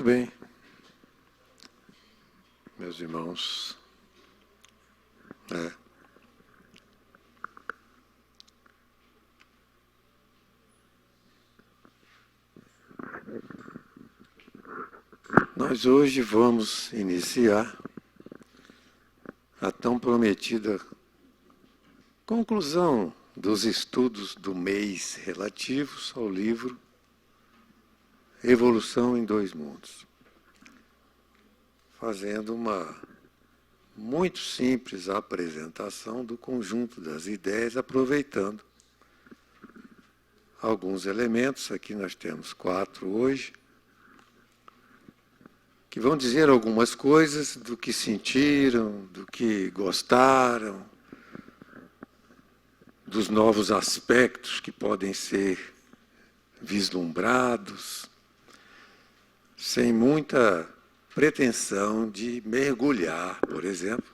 Muito bem, meus irmãos. Nós hoje vamos iniciar a tão prometida conclusão dos estudos do mês relativos ao livro Evolução em Dois Mundos, fazendo uma muito simples apresentação do conjunto das ideias, aproveitando alguns elementos. Aqui nós temos 4 hoje, que vão dizer algumas coisas do que sentiram, do que gostaram, dos novos aspectos que podem ser vislumbrados, sem muita pretensão de mergulhar, por exemplo,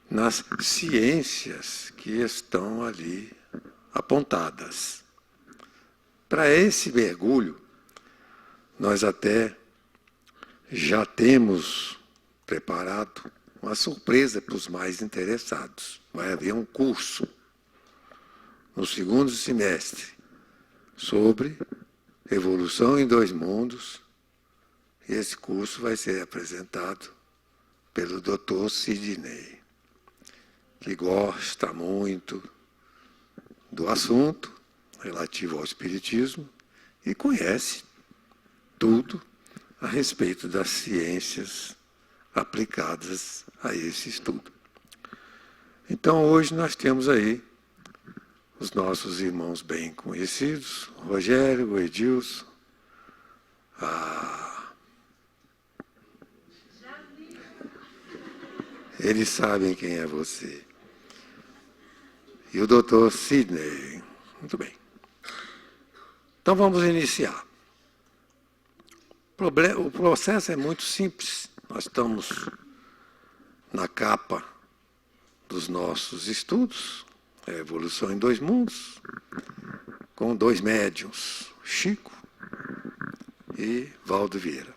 nas ciências que estão ali apontadas. Para esse mergulho, nós até já temos preparado uma surpresa para os mais interessados. Vai haver um curso no 2º semestre sobre Evolução em Dois Mundos. E esse curso vai ser apresentado pelo Dr. Sidney, que gosta muito do assunto relativo ao Espiritismo e conhece tudo a respeito das ciências aplicadas a esse estudo. Então, hoje nós temos aí os nossos irmãos bem conhecidos, o Rogério, o Edilson, eles sabem quem é você. E o Dr. Sidney. Muito bem. Então vamos iniciar. O processo é muito simples. Nós estamos na capa dos nossos estudos, a Evolução em Dois Mundos, com 2 médiuns, Chico e Valdo Vieira.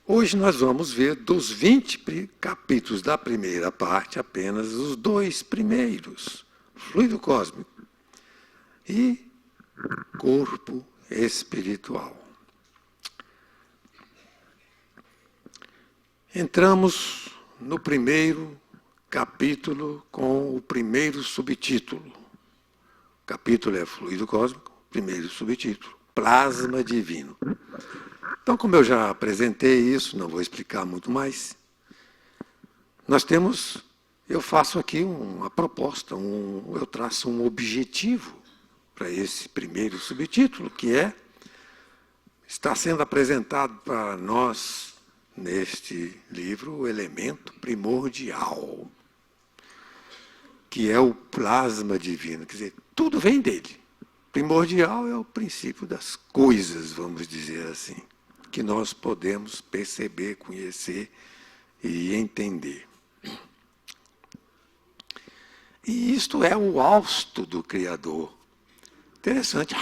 Hoje nós vamos ver dos 20 capítulos da primeira parte, apenas os 2 primeiros, fluido cósmico e corpo espiritual. Entramos no primeiro capítulo com o primeiro subtítulo. O capítulo é Fluido Cósmico, primeiro subtítulo, Plasma Divino. Então, como eu já apresentei isso, não vou explicar muito mais, eu faço aqui uma proposta, eu traço um objetivo para esse primeiro subtítulo, que está sendo apresentado para nós, neste livro, o elemento primordial, que é o plasma divino, quer dizer, tudo vem dele. Primordial é o princípio das coisas, vamos dizer assim, que nós podemos perceber, conhecer e entender. E isto é o hausto do Criador. Interessante.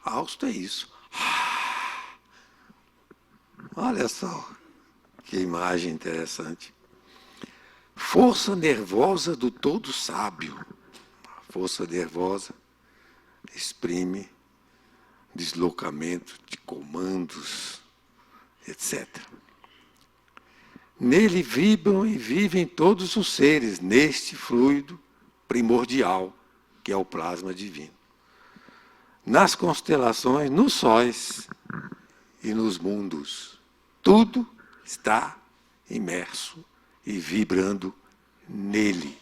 Hausto é isso. Olha só que imagem interessante. Força nervosa do todo sábio. A força nervosa exprime deslocamento de comandos, etc. Nele vibram e vivem todos os seres, neste fluido primordial, que é o plasma divino. Nas constelações, nos sóis e nos mundos, tudo está imerso e vibrando nele.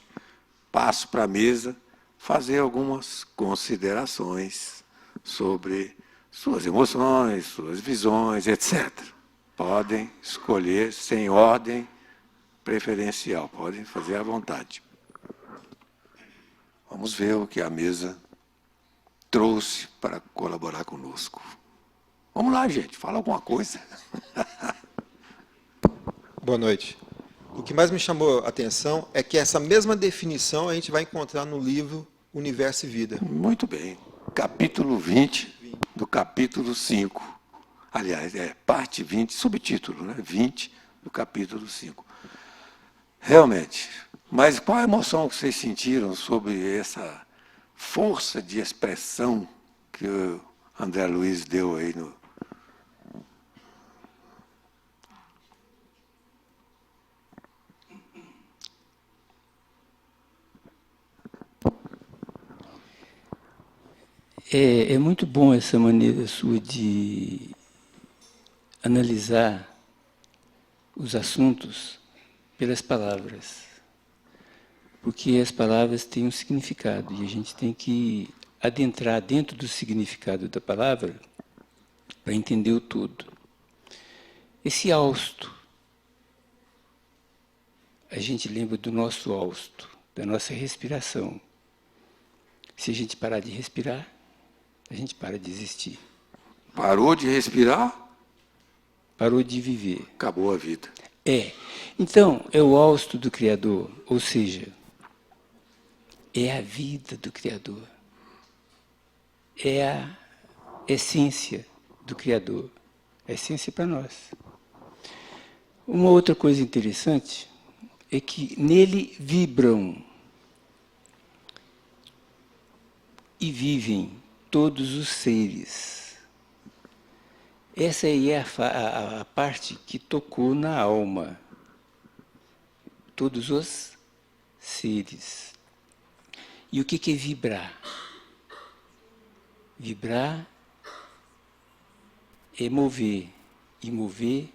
Passo para a mesa fazer algumas considerações sobre suas emoções, suas visões, etc. Podem escolher sem ordem preferencial, podem fazer à vontade. Vamos ver o que a mesa trouxe para colaborar conosco. Vamos lá, gente, fala alguma coisa. Boa noite. O que mais me chamou a atenção é que essa mesma definição a gente vai encontrar no livro Universo e Vida. Muito bem. Capítulo 20 do capítulo 5. Aliás, é parte 20, subtítulo, né? 20 do capítulo 5. Realmente. Mas qual a emoção que vocês sentiram sobre essa força de expressão que o André Luiz deu aí no... É muito bom essa maneira sua de analisar os assuntos pelas palavras, porque as palavras têm um significado e a gente tem que adentrar dentro do significado da palavra para entender o todo. Esse hausto, a gente lembra do nosso hausto, da nossa respiração. Se a gente parar de respirar, a gente para de existir. Parou de respirar? Parou de viver. Acabou a vida. Então, é o hausto do Criador, ou seja, é a vida do Criador. É a essência do Criador. A essência para nós. Uma outra coisa interessante é que nele vibram e vivem todos os seres. Essa aí é a parte que tocou na alma. Todos os seres. E o que é vibrar? Vibrar é mover. E mover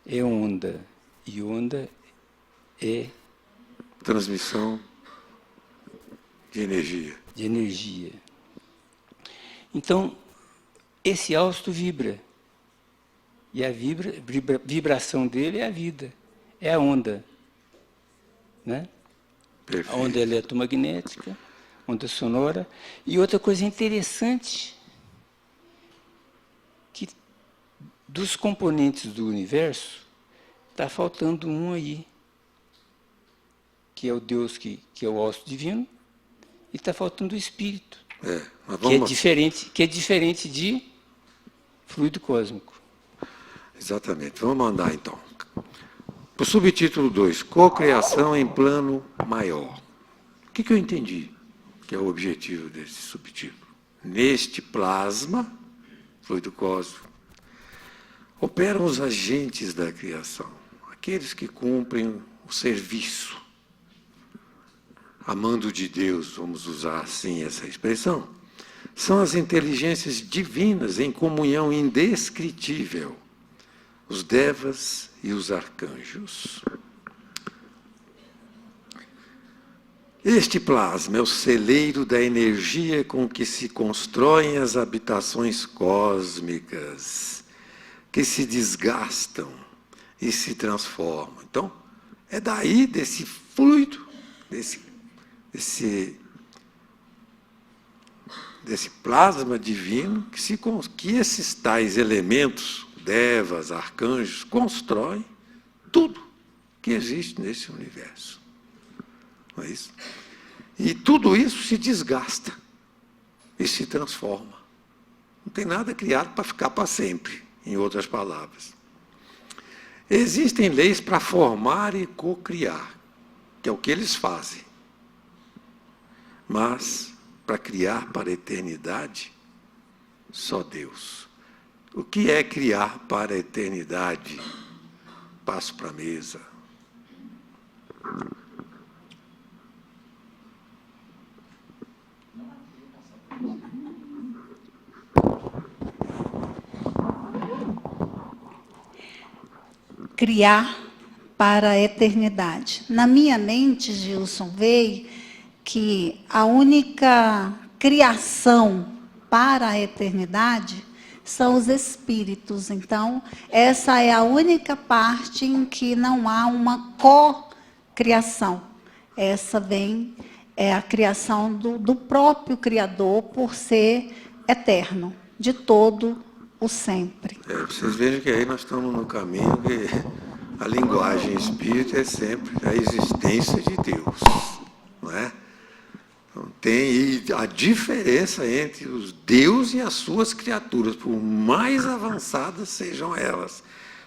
é onda. E onda é... transmissão de energia. De energia. Então, esse hausto vibra. E a vibração dele é a vida, é a onda. Né? Perfeito. A onda eletromagnética, onda sonora. E outra coisa interessante, que dos componentes do universo, está faltando um aí, que é o Deus, que é o hausto divino, e está faltando o espírito, Mas que é diferente de fluido cósmico. Exatamente. Vamos andar, então. Para o subtítulo 2, cocriação em plano maior. O que eu entendi que é o objetivo desse subtítulo? Neste plasma, fluido cósmico, operam os agentes da criação, aqueles que cumprem o serviço. Amando de Deus, vamos usar assim essa expressão, são as inteligências divinas em comunhão indescritível, os devas e os arcanjos. Este plasma é o celeiro da energia com que se constroem as habitações cósmicas, que se desgastam e se transformam. Então, é daí, desse fluido, desse plasma divino, que esses tais elementos, devas, arcanjos, constroem tudo que existe nesse universo. Não é isso? E tudo isso se desgasta e se transforma. Não tem nada criado para ficar para sempre, em outras palavras. Existem leis para formar e cocriar, que é o que eles fazem. Mas, para criar para a eternidade, só Deus. O que é criar para a eternidade? Passo para a mesa. Criar para a eternidade. Na minha mente, Gilson, veio que a única criação para a eternidade são os espíritos. Então, essa é a única parte em que não há uma co-criação. Essa é a criação do próprio Criador por ser eterno, de todo o sempre. Vocês vejam que aí nós estamos no caminho que a linguagem espírita é sempre a existência de Deus, não é? Então, tem a diferença entre os Deus e as suas criaturas, por mais avançadas sejam elas,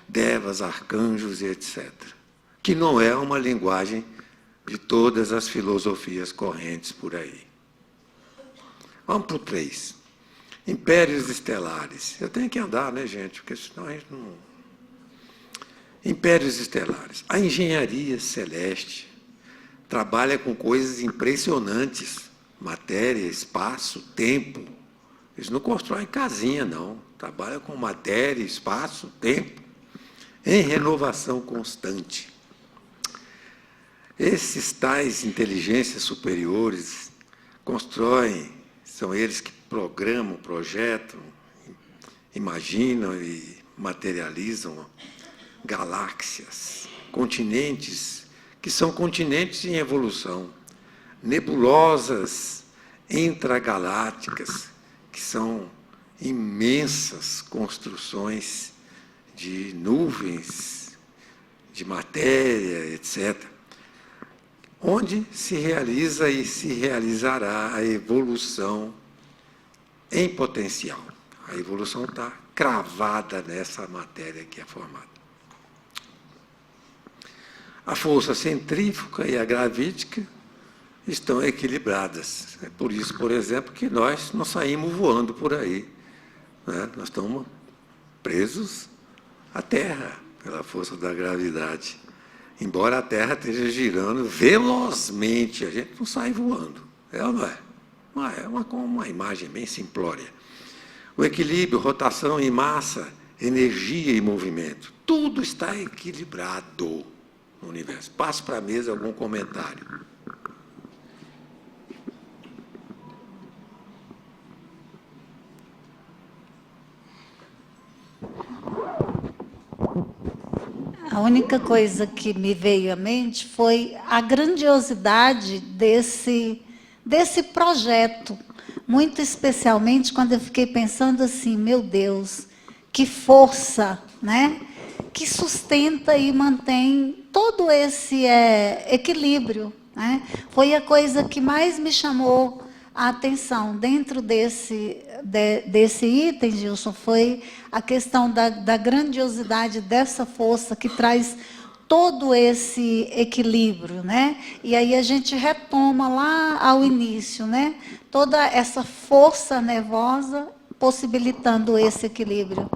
devas, arcanjos e etc. Que não é uma linguagem de todas as filosofias correntes por aí. Vamos para o 3. Impérios estelares. Eu tenho que andar, né, gente? Porque senão a gente não... Impérios estelares. A engenharia celeste trabalha com coisas impressionantes. Matéria, espaço, tempo. Eles não constroem casinha, não. Trabalham com matéria, espaço, tempo. Em renovação constante. Esses tais inteligências superiores constroem, são eles que programam, projetam, imaginam e materializam galáxias, continentes, que são continentes em evolução, nebulosas intragalácticas, que são imensas construções de nuvens, de matéria, etc., onde se realiza e se realizará a evolução em potencial. A evolução está cravada nessa matéria que é formada. A força centrífuga e a gravítica estão equilibradas. É por isso, por exemplo, que nós não saímos voando por aí, né? Nós estamos presos à Terra pela força da gravidade. Embora a Terra esteja girando velozmente, a gente não sai voando. É ou não é? É uma imagem bem simplória. O equilíbrio, rotação e massa, energia e movimento, tudo está equilibrado no universo. Passo para a mesa algum comentário. A única coisa que me veio à mente foi a grandiosidade desse projeto, muito especialmente quando eu fiquei pensando assim, meu Deus, que força, né? Que sustenta e mantém todo esse equilíbrio, né? Foi a coisa que mais me chamou a atenção dentro desse item, Gilson, foi a questão da grandiosidade dessa força que traz todo esse equilíbrio, né? E aí a gente retoma lá ao início, né? Toda essa força nervosa possibilitando esse equilíbrio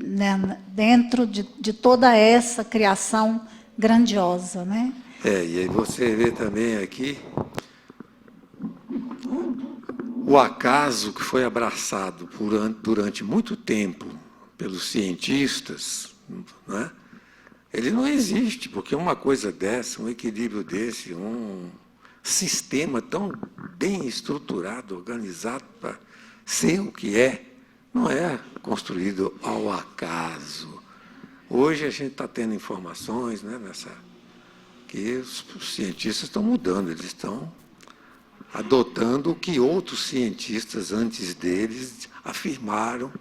né? Dentro de toda essa criação grandiosa, né? E aí você vê também aqui o acaso que foi abraçado durante muito tempo pelos cientistas, né? Ele não existe, porque uma coisa dessa, um equilíbrio desse, um sistema tão bem estruturado, organizado para ser o que é, não é construído ao acaso. Hoje a gente está tendo informações, né, que os cientistas estão mudando, eles estão adotando o que outros cientistas antes deles afirmaram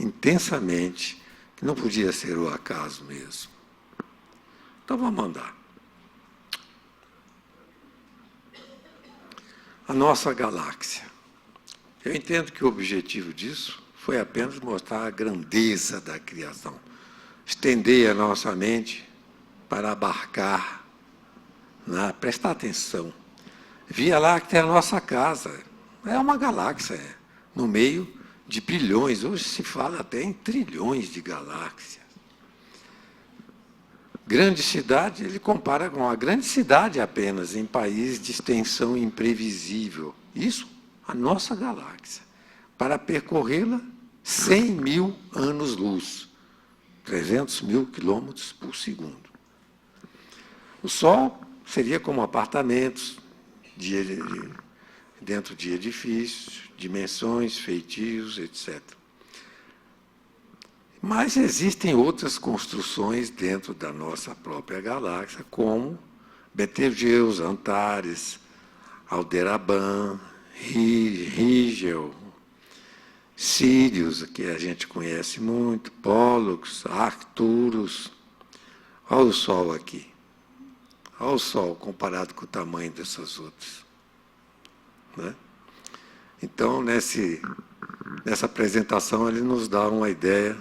intensamente, que não podia ser o acaso mesmo. Então vamos andar. A nossa galáxia. Eu entendo que o objetivo disso foi apenas mostrar a grandeza da criação, estender a nossa mente para abarcar, né, prestar atenção. Via Láctea é a nossa casa, é uma galáxia, no meio de bilhões, hoje se fala até em trilhões de galáxias. Grande cidade, ele compara com a grande cidade apenas, em país de extensão imprevisível. Isso, a nossa galáxia. Para percorrê-la, 100 mil anos-luz, 300 mil quilômetros por segundo. O Sol seria como apartamentos, dentro de edifícios, dimensões, feitios, etc. Mas existem outras construções dentro da nossa própria galáxia, como Betelgeuse, Antares, Aldebaran, Rigel, Sirius, que a gente conhece muito, Pollux, Arcturus. Olha o Sol aqui. Olha o Sol comparado com o tamanho dessas outras. né? Então, nessa apresentação, ele nos dá uma ideia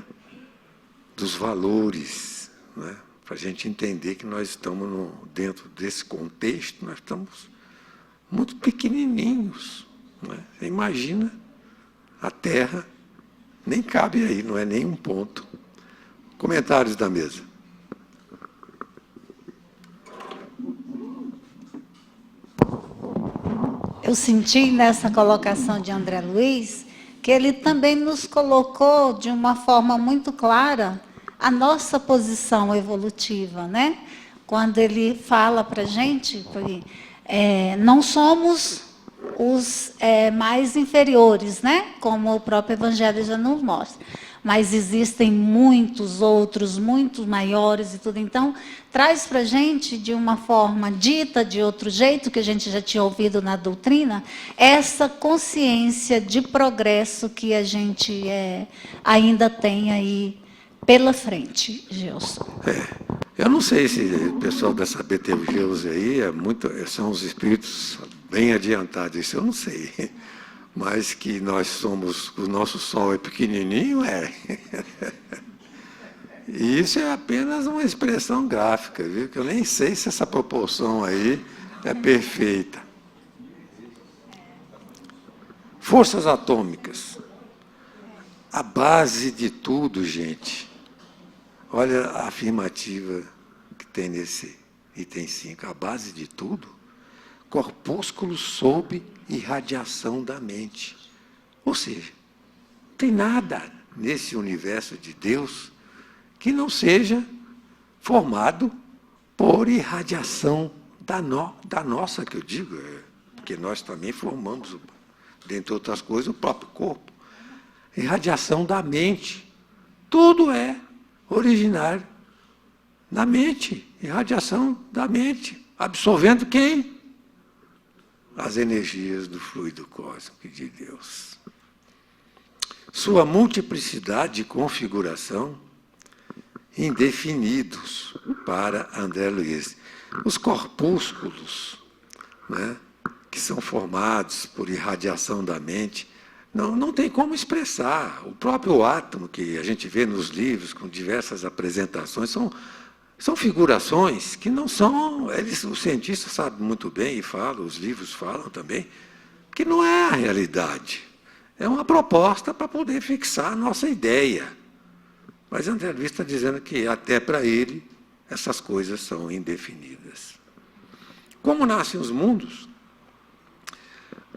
dos valores, né? Para a gente entender que nós estamos dentro desse contexto, nós estamos muito pequenininhos, né? Você imagina a Terra, nem cabe aí, não é nem um ponto. Comentários da mesa. Eu senti nessa colocação de André Luiz que ele também nos colocou de uma forma muito clara a nossa posição evolutiva, né? Quando ele fala para a gente, não somos os mais inferiores, né? Como o próprio Evangelho já nos mostra. Mas existem muitos outros, muito maiores e tudo. Então, traz para a gente, de uma forma dita de outro jeito, que a gente já tinha ouvido na doutrina, essa consciência de progresso que a gente ainda tem aí pela frente, Gilson. Eu não sei se o pessoal dessa Betelgeuse aí são os espíritos bem adiantados, isso eu não sei. Mas que o nosso Sol é pequenininho, é. E isso é apenas uma expressão gráfica, viu? Que eu nem sei se essa proporção aí é perfeita. Forças atômicas. A base de tudo, gente. Olha a afirmativa que tem nesse item 5. A base de tudo. Corpúsculos sob irradiação da mente. Ou seja, não tem nada nesse universo de Deus que não seja formado por irradiação da nossa, que eu digo, porque nós também formamos, dentre outras coisas, o próprio corpo. Irradiação da mente. Tudo é originário da mente. Irradiação da mente. Absorvendo quem? As energias do fluido cósmico de Deus. Sua multiplicidade de configuração, indefinidos para André Luiz. Os corpúsculos, né, que são formados por irradiação da mente, não tem como expressar. O próprio átomo, que a gente vê nos livros, com diversas apresentações, são figurações que não são, os cientistas sabem muito bem e falam, os livros falam também, que não é a realidade. É uma proposta para poder fixar a nossa ideia. Mas André Luiz está dizendo que até para ele essas coisas são indefinidas. Como nascem os mundos?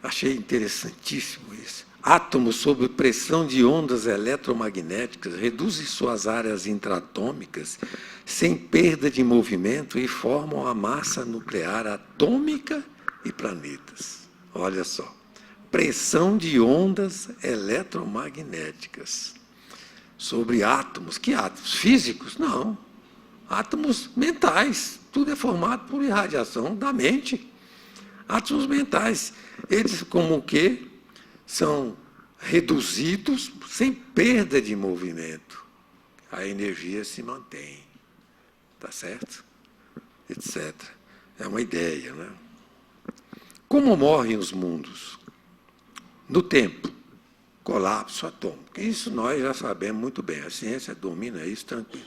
Achei interessantíssimo isso. Átomos sob pressão de ondas eletromagnéticas reduzem suas áreas intratômicas sem perda de movimento e formam a massa nuclear atômica e planetas. Olha só. Pressão de ondas eletromagnéticas sobre átomos. Que átomos? Físicos? Não. Átomos mentais. Tudo é formado por irradiação da mente. Átomos mentais. Eles, como o quê? São reduzidos sem perda de movimento. A energia se mantém. Tá certo? Etc. É uma ideia, né? Como morrem os mundos? No tempo. Colapso atômico. Isso nós já sabemos muito bem. A ciência domina isso tranquilo.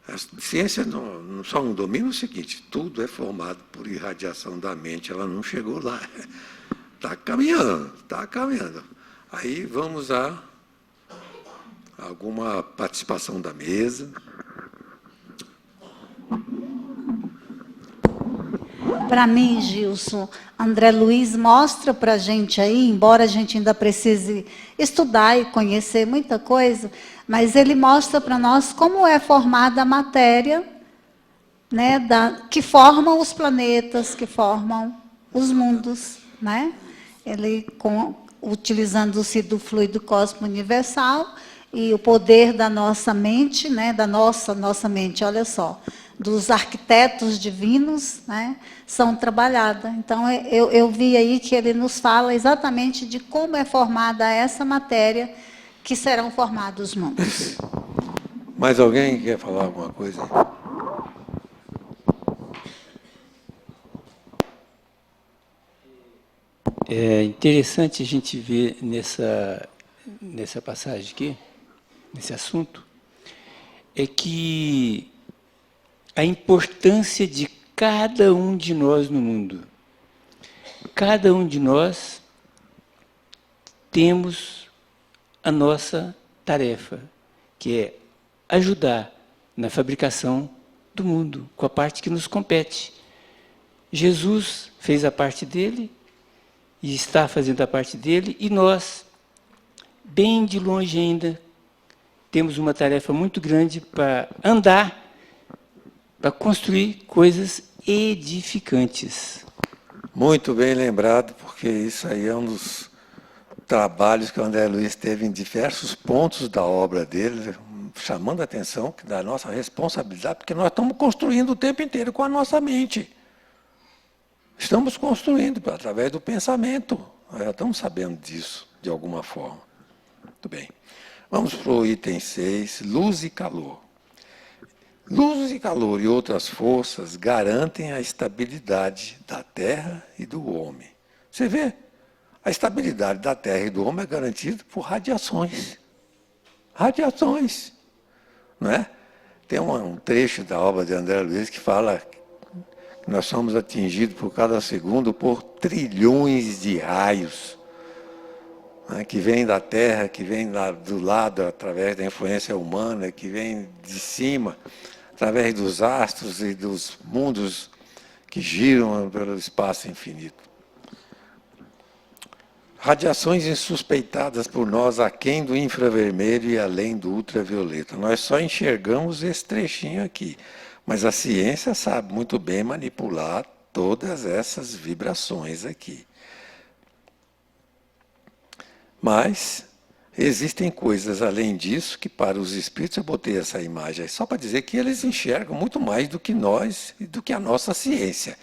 A ciência só não domina o seguinte: tudo é formado por irradiação da mente. Ela não chegou lá. Está caminhando, está caminhando. Aí vamos a alguma participação da mesa. Para mim, Gilson, André Luiz mostra para a gente aí, embora a gente ainda precise estudar e conhecer muita coisa, mas ele mostra para nós como é formada a matéria, né, que formam os planetas, que formam os mundos, né? Ele, utilizando-se do fluido cósmico universal e o poder da nossa mente, né, da nossa mente, olha só, dos arquitetos divinos, né, são trabalhadas. Então, eu vi aí que ele nos fala exatamente de como é formada essa matéria que serão formados os mundos. Mais alguém quer falar alguma coisa? É interessante a gente ver nessa passagem aqui, nesse assunto, é que a importância de cada um de nós no mundo. Cada um de nós temos a nossa tarefa, que é ajudar na fabricação do mundo, com a parte que nos compete. Jesus fez a parte dele, e está fazendo a parte dele, e nós, bem de longe ainda, temos uma tarefa muito grande para andar, para construir coisas edificantes. Muito bem lembrado, porque isso aí é um dos trabalhos que o André Luiz teve em diversos pontos da obra dele, chamando a atenção da nossa responsabilidade, porque nós estamos construindo o tempo inteiro com a nossa mente. Estamos construindo através do pensamento. Nós já estamos sabendo disso, de alguma forma. Muito bem. Vamos para o item 6, luz e calor. Luz e calor e outras forças garantem a estabilidade da Terra e do homem. Você vê, a estabilidade da Terra e do homem é garantida por radiações. Radiações. Não é? Tem um trecho da obra de André Luiz que fala que nós somos atingidos por cada segundo por trilhões de raios, né, que vêm da Terra, que vêm do lado através da influência humana, que vêm de cima, através dos astros e dos mundos que giram pelo espaço infinito. Radiações insuspeitadas por nós aquém do infravermelho e além do ultravioleta. Nós só enxergamos esse trechinho aqui, mas a ciência sabe muito bem manipular todas essas vibrações aqui. Mas existem coisas além disso que para os espíritos, eu botei essa imagem aí só para dizer que eles enxergam muito mais do que nós e do que a nossa ciência.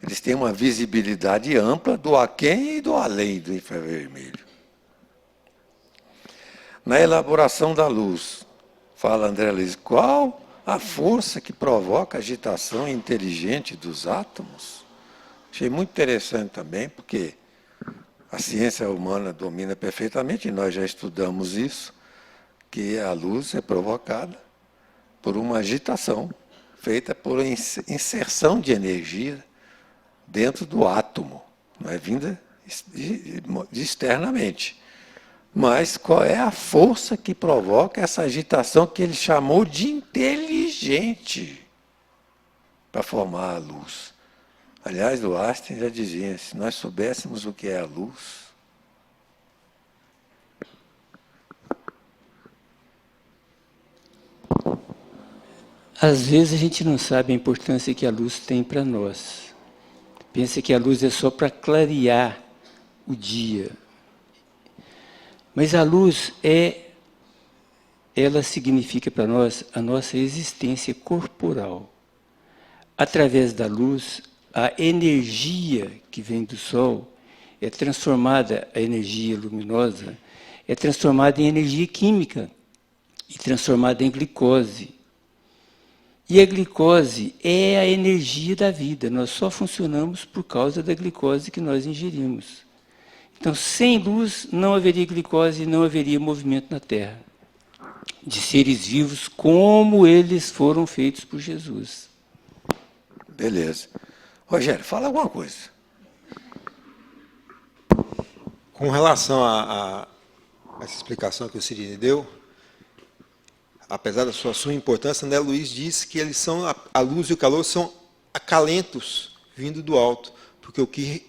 Eles têm uma visibilidade ampla do aquém e do além do infravermelho. Na elaboração da luz, fala André Luiz, qual a força que provoca a agitação inteligente dos átomos? Achei muito interessante também, porque a ciência humana domina perfeitamente, e nós já estudamos isso, que a luz é provocada por uma agitação feita por inserção de energia dentro do átomo, não é vinda externamente. Mas qual é a força que provoca essa agitação que ele chamou de inteligente para formar a luz? Aliás, o Einstein já dizia, se nós soubéssemos o que é a luz, às vezes a gente não sabe a importância que a luz tem para nós. Pensa que a luz é só para clarear o dia. Mas a luz ela significa para nós a nossa existência corporal. Através da luz, a energia que vem do Sol é transformada, a energia luminosa, é transformada em energia química e transformada em glicose. E a glicose é a energia da vida. Nós só funcionamos por causa da glicose que nós ingerimos. Então, sem luz, não haveria glicose, não haveria movimento na Terra. De seres vivos como eles foram feitos por Jesus. beleza. Rogério, fala alguma coisa. Com relação a essa explicação que o Sidney deu, apesar da sua importância, André Luiz disse que eles são, a luz e o calor são acalentos vindo do alto, porque o que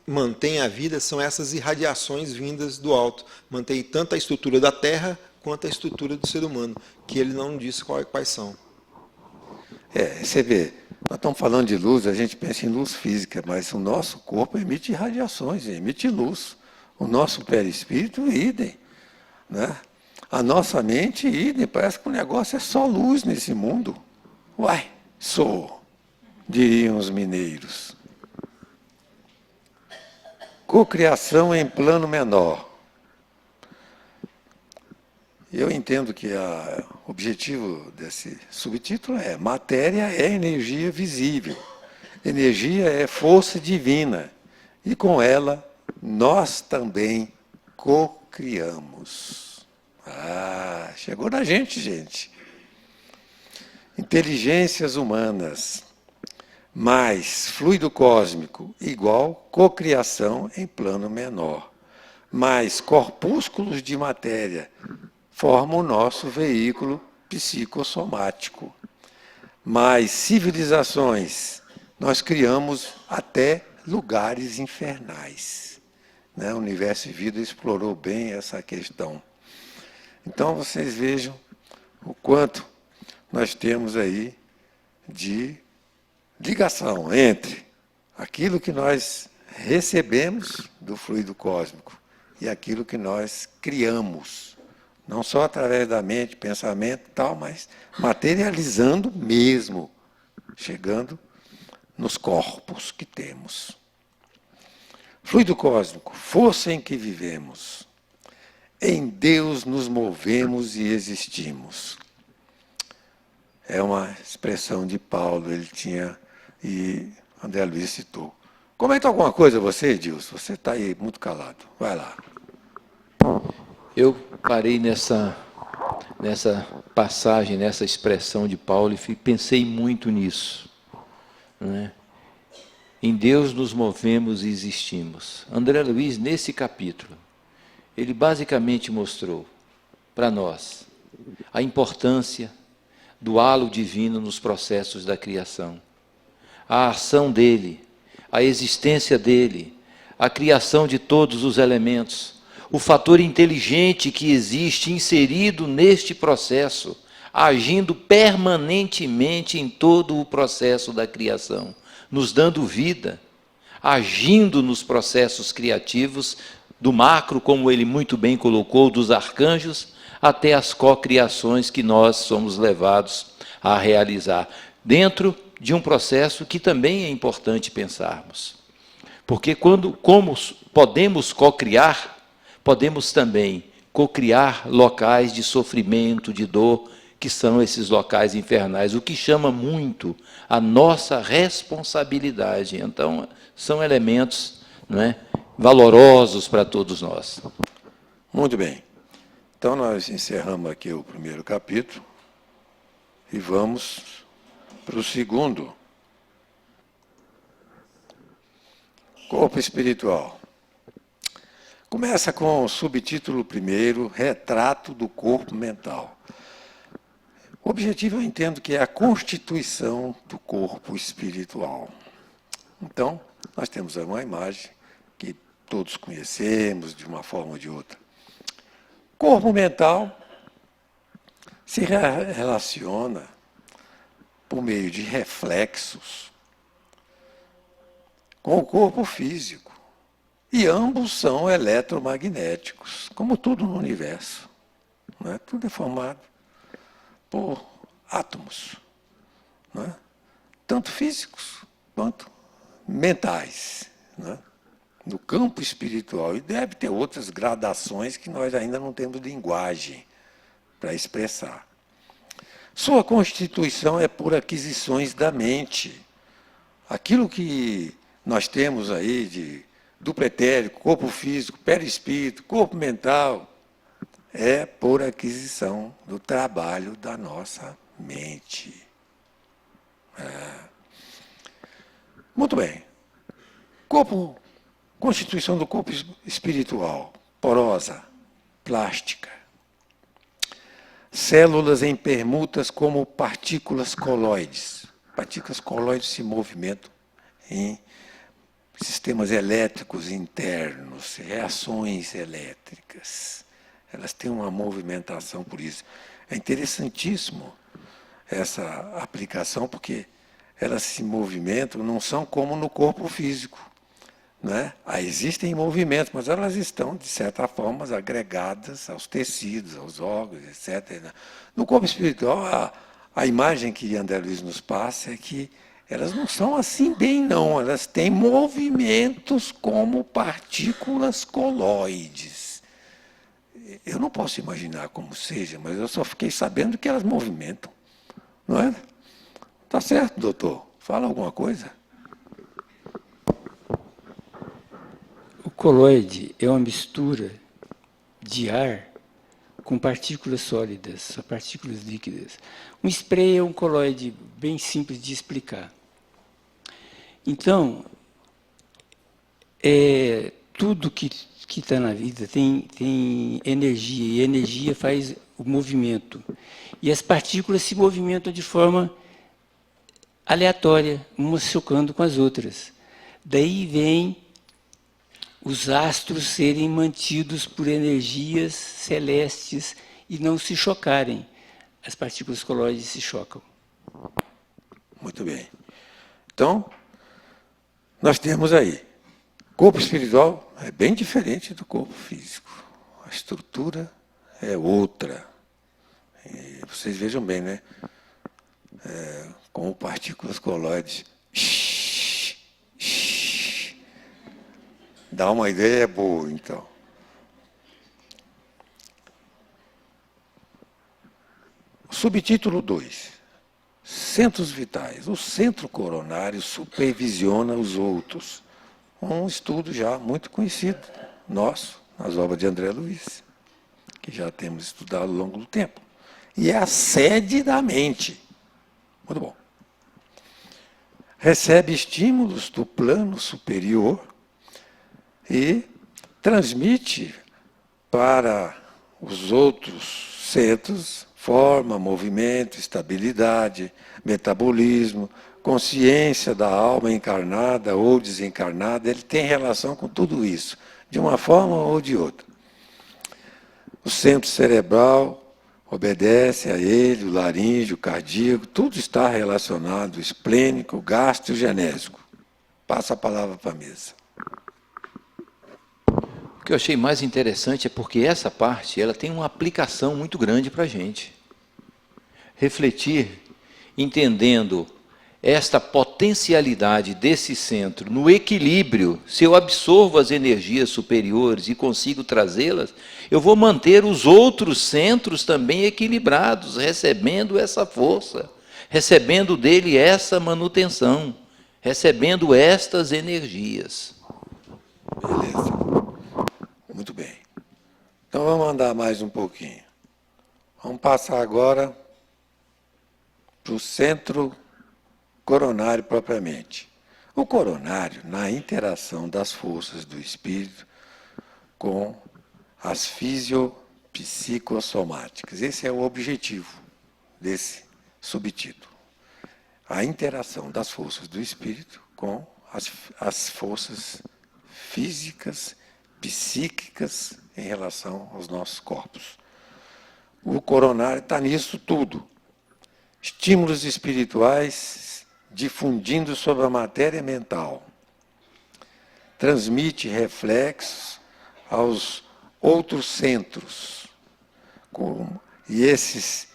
mantém a vida são essas irradiações vindas do alto, mantém tanto a estrutura da Terra quanto a estrutura do ser humano, que ele não disse quais são. Você vê, nós estamos falando de luz, a gente pensa em luz física, mas o nosso corpo emite radiações, emite luz. O nosso perispírito, idem. Né? A nossa mente, idem. Parece que o negócio é só luz nesse mundo. Uai, sou, diriam os mineiros. Cocriação em plano menor. Eu entendo que o objetivo desse subtítulo é matéria é energia visível. Energia é força divina. E com ela nós também cocriamos. Ah, chegou na gente, gente. Inteligências humanas mais fluido cósmico igual cocriação em plano menor, mais corpúsculos de matéria formam o nosso veículo psicossomático. Mais civilizações, nós criamos até lugares infernais. Né? O Universo e Vida explorou bem essa questão. Então, vocês vejam o quanto nós temos aí de ligação entre aquilo que nós recebemos do fluido cósmico e aquilo que nós criamos. Não só através da mente, pensamento e tal, mas materializando mesmo, chegando nos corpos que temos. Fluido cósmico, força em que vivemos. Em Deus nos movemos e existimos. É uma expressão de Paulo, ele tinha, e André Luiz citou. Comenta alguma coisa você, Edilson? Você está aí muito calado. Vai lá. Eu parei nessa passagem, nessa expressão de Paulo e pensei muito nisso. Né? Em Deus nos movemos e existimos. André Luiz, nesse capítulo, ele basicamente mostrou para nós a importância do halo divino nos processos da criação, a ação dele, a existência dele, a criação de todos os elementos, o fator inteligente que existe inserido neste processo, agindo permanentemente em todo o processo da criação, nos dando vida, agindo nos processos criativos, do macro, como ele muito bem colocou, dos arcanjos, até as cocriações que nós somos levados a realizar, dentro de um processo que também é importante pensarmos. Porque como podemos cocriar, podemos também cocriar locais de sofrimento, de dor, que são esses locais infernais, o que chama muito a nossa responsabilidade. Então, são elementos, não é, valorosos para todos nós. Muito bem. Então, nós encerramos aqui o primeiro capítulo e vamos para o segundo. Corpo espiritual. Começa com o subtítulo primeiro, Retrato do Corpo Mental. O objetivo, eu entendo, que é a constituição do corpo espiritual. Então, nós temos uma imagem que todos conhecemos de uma forma ou de outra. Corpo mental se relaciona por meio de reflexos com o corpo físico. E ambos são eletromagnéticos, como tudo no universo. Não é? Tudo é formado por átomos, não é? Tanto físicos quanto mentais. Não é? No campo espiritual. E deve ter outras gradações que nós ainda não temos linguagem para expressar. Sua constituição é por aquisições da mente. Aquilo que nós temos aí de duplo etérico, corpo físico, perispírito, corpo mental, é por aquisição do trabalho da nossa mente. Muito bem. Constituição do corpo espiritual, porosa, plástica. Células em permutas como partículas coloides. Partículas coloides se movimentam em sistemas elétricos internos, reações elétricas. Elas têm uma movimentação por isso. É interessantíssimo essa aplicação, porque elas se movimentam, não são como no corpo físico. Né? Existem movimentos, mas elas estão, de certa forma, agregadas aos tecidos, aos órgãos, etc. No corpo espiritual, a imagem que André Luiz nos passa é que elas não são assim bem, não. Elas têm movimentos como partículas coloides. Eu não posso imaginar como seja, mas eu só fiquei sabendo que elas movimentam. Não é? Tá certo, doutor? Fala alguma coisa. coloide é uma mistura de ar com partículas sólidas, partículas líquidas. Um spray é um coloide bem simples de explicar. Então, tudo que está na vida tem energia, e a energia faz o movimento. E as partículas se movimentam de forma aleatória, umas chocando com as outras. Daí vem os astros serem mantidos por energias celestes e não se chocarem. As partículas coloides se chocam. Muito bem. Então, nós temos aí, corpo espiritual é bem diferente do corpo físico. A estrutura é outra. E vocês vejam bem, né? Como partículas coloides. Dá uma ideia boa, então. Subtítulo 2. Centros vitais. O centro coronário supervisiona os outros. Um estudo já muito conhecido, nosso, nas obras de André Luiz, que já temos estudado ao longo do tempo. E é a sede da mente. Muito bom. Recebe estímulos do plano superior e transmite para os outros centros forma, movimento, estabilidade, metabolismo, consciência da alma encarnada ou desencarnada. Ele tem relação com tudo isso, de uma forma ou de outra. O centro cerebral obedece a ele, o laríngeo, o cardíaco, tudo está relacionado, o esplênico, o gástrico e o genésico. Passa a palavra para a mesa. O que eu achei mais interessante é porque essa parte ela tem uma aplicação muito grande para a gente. Refletir, entendendo esta potencialidade desse centro no equilíbrio, se eu absorvo as energias superiores e consigo trazê-las, eu vou manter os outros centros também equilibrados, recebendo essa força, recebendo dele essa manutenção, recebendo estas energias. Beleza. Muito bem. Então vamos andar mais um pouquinho. Vamos passar agora para o centro coronário propriamente. O coronário, na interação das forças do espírito com as fisiopsicossomáticas. Esse é o objetivo desse subtítulo. A interação das forças do espírito com as forças físicas, psíquicas em relação aos nossos corpos. O coronário está nisso tudo. Estímulos espirituais difundindo sobre a matéria mental. Transmite reflexos aos outros centros. E esses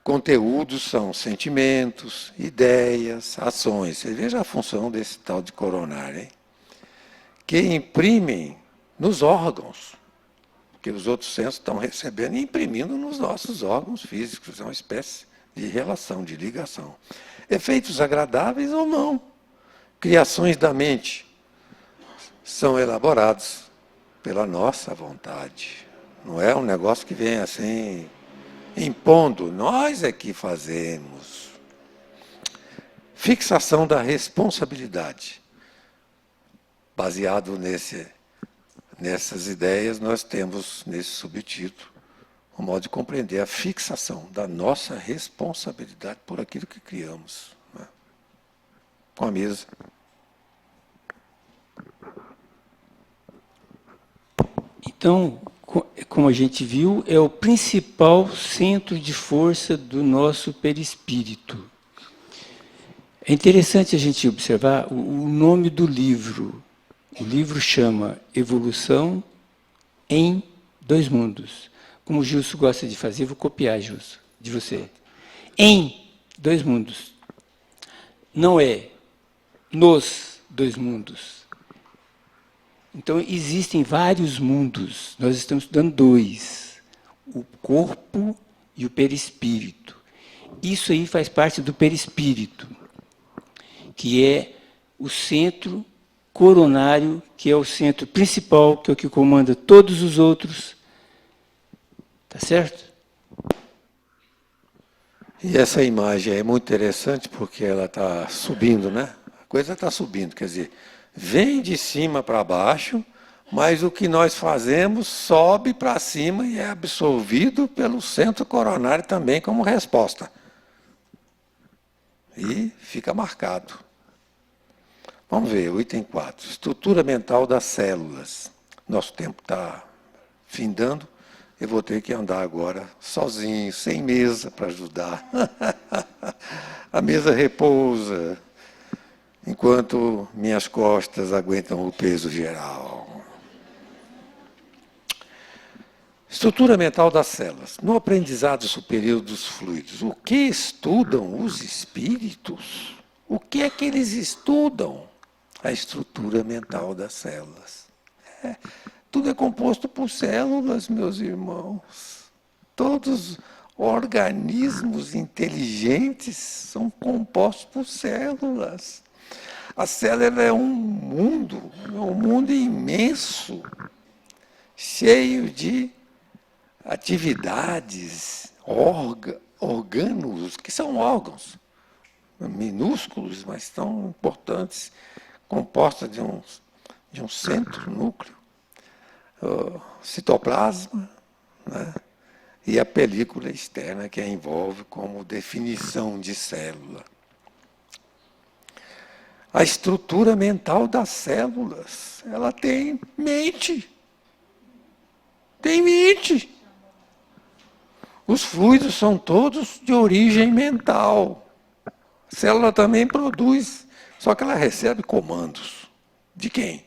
conteúdos são sentimentos, ideias, ações. Você veja a função desse tal de coronário, hein? Que imprimem nos órgãos, que os outros centros estão recebendo e imprimindo nos nossos órgãos físicos. É uma espécie de relação, de ligação. Efeitos agradáveis ou não. Criações da mente são elaborados pela nossa vontade. Não é um negócio que vem assim, impondo. Nós é que fazemos. Fixação da responsabilidade. Baseado nessas ideias, nós temos, nesse subtítulo, um modo de compreender a fixação da nossa responsabilidade por aquilo que criamos. Né? Com a mesa. Então, como a gente viu, é o principal centro de força do nosso perispírito. É interessante a gente observar o nome do livro. O livro chama Evolução em Dois Mundos. Como o Gilson gosta de fazer, vou copiar, Gilson, de você. Em dois mundos. Não é nos dois mundos. Então, existem vários mundos. Nós estamos estudando dois. O corpo e o perispírito. Isso aí faz parte do perispírito, que é o centro coronário, que é o centro principal, que é o que comanda todos os outros. Tá certo? E essa imagem é muito interessante porque ela está subindo, né? A coisa está subindo, quer dizer, vem de cima para baixo, mas o que nós fazemos sobe para cima e é absorvido pelo centro coronário também como resposta. E fica marcado. Vamos ver, o item 4. Estrutura mental das células. Nosso tempo está findando. Eu vou ter que andar agora sozinho, sem mesa para ajudar. A mesa repousa, enquanto minhas costas aguentam o peso geral. Estrutura mental das células. No aprendizado superior dos fluidos, o que estudam os espíritos? O que é que eles estudam? A estrutura mental das células. Tudo é composto por células, meus irmãos. Todos os organismos inteligentes são compostos por células. A célula é um mundo imenso, cheio de atividades, orgânulos, que são órgãos minúsculos, mas tão importantes, composta de um centro, núcleo, citoplasma, né? E a película externa que a envolve como definição de célula. A estrutura mental das células, ela tem mente. Tem mente. Os fluidos são todos de origem mental. A célula também produz, só que ela recebe comandos. De quem?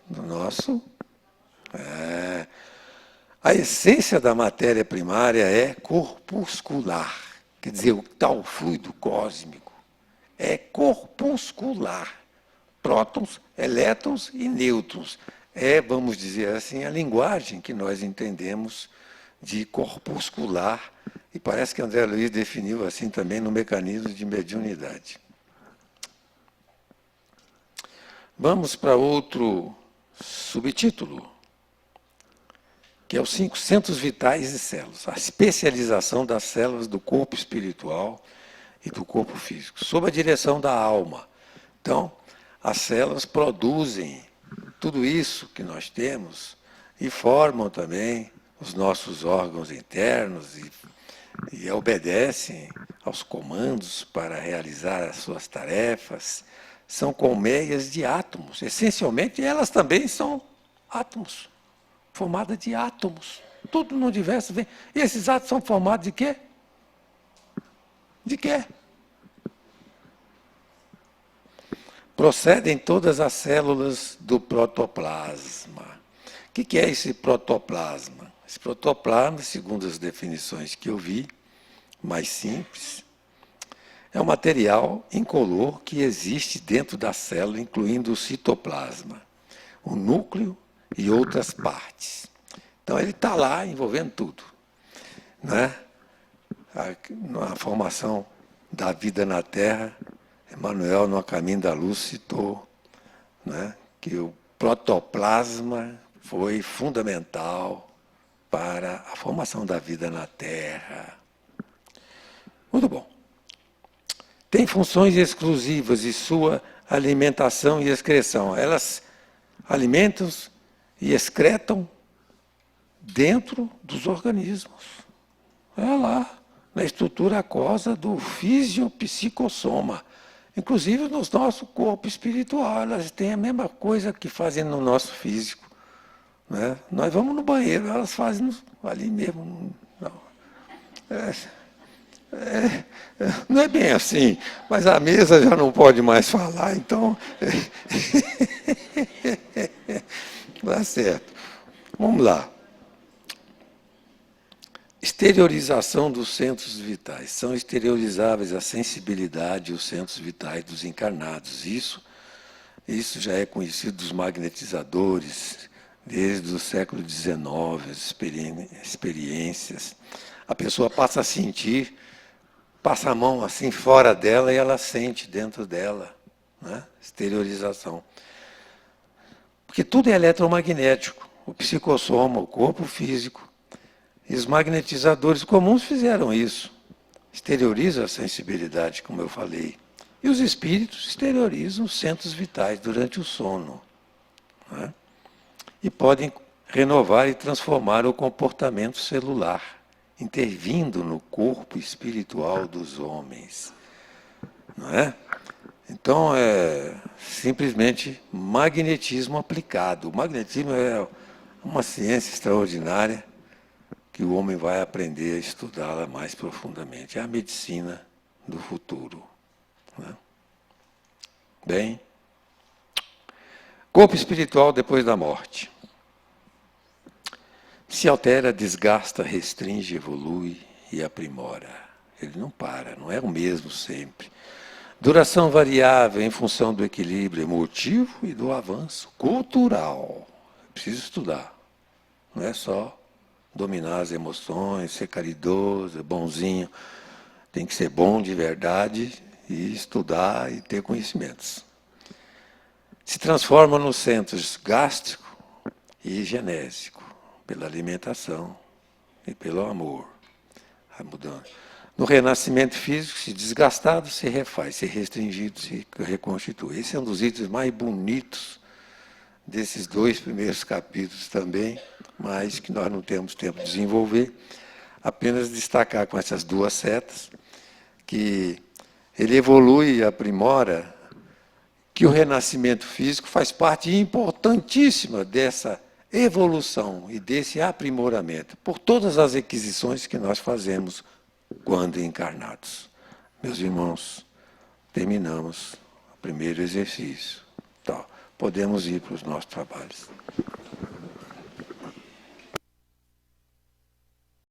Do nosso. A essência da matéria primária é corpuscular. Quer dizer, o tal fluido cósmico é corpuscular. Prótons, elétrons e nêutrons. É, vamos dizer assim, a linguagem que nós entendemos de corpuscular, e parece que André Luiz definiu assim também no mecanismo de mediunidade. Vamos para outro subtítulo, que é os 5 centros vitais e células, a especialização das células do corpo espiritual e do corpo físico, sob a direção da alma. Então, as células produzem tudo isso que nós temos e formam também os nossos órgãos internos e obedecem aos comandos para realizar as suas tarefas. São colmeias de átomos. Essencialmente, elas também são átomos, formadas de átomos. Tudo no universo vem. E esses átomos são formados de quê? De quê? Procedem todas as células do protoplasma. O que é esse protoplasma? Esse protoplasma, segundo as definições que eu vi, mais simples, é um material incolor que existe dentro da célula, incluindo o citoplasma, o núcleo e outras partes. Então, ele está lá envolvendo tudo. Né? Na formação da vida na Terra, Emmanuel, no Caminho da Luz, citou, né, que o protoplasma foi fundamental para a formação da vida na Terra. Muito bom. Tem funções exclusivas de sua alimentação e excreção. Elas alimentam e excretam dentro dos organismos. É lá, na estrutura aquosa do fisiopsicossoma. Inclusive no nosso corpo espiritual, elas têm a mesma coisa que fazem no nosso físico. Né? Nós vamos no banheiro, elas fazem ali mesmo. Não. Não é bem assim, mas a mesa já não pode mais falar, então. Dá certo. Vamos lá. Exteriorização dos centros vitais. São exteriorizáveis a sensibilidade e os centros vitais dos encarnados. Isso já é conhecido dos magnetizadores, desde o século XIX, as experiências. A pessoa passa a sentir, passa a mão assim fora dela e ela sente dentro dela. né? Exteriorização. Porque tudo é eletromagnético. O psicossoma, o corpo físico. E os magnetizadores comuns fizeram isso. Exterioriza a sensibilidade, como eu falei. E os espíritos exteriorizam os centros vitais durante o sono, né? E podem renovar e transformar o comportamento celular, intervindo no corpo espiritual dos homens, não é? Então, é simplesmente magnetismo aplicado. O magnetismo é uma ciência extraordinária que o homem vai aprender a estudá-la mais profundamente. É a medicina do futuro, né? Bem, corpo espiritual depois da morte. Se altera, desgasta, restringe, evolui e aprimora. Ele não para, não é o mesmo sempre. Duração variável em função do equilíbrio emotivo e do avanço cultural. Preciso estudar. Não é só dominar as emoções, ser caridoso, bonzinho. Tem que ser bom de verdade e estudar e ter conhecimentos. Se transforma nos centros gástrico e genésico, pela alimentação e pelo amor. A mudança. No renascimento físico, se desgastado, se refaz, se restringido, se reconstitui. Esse é um dos itens mais bonitos desses 2 primeiros capítulos também, mas que nós não temos tempo de desenvolver. Apenas destacar com essas 2 setas que ele evolui e aprimora, que o renascimento físico faz parte importantíssima dessa evolução e desse aprimoramento, por todas as aquisições que nós fazemos quando encarnados. Meus irmãos, terminamos o primeiro exercício. Então, podemos ir para os nossos trabalhos.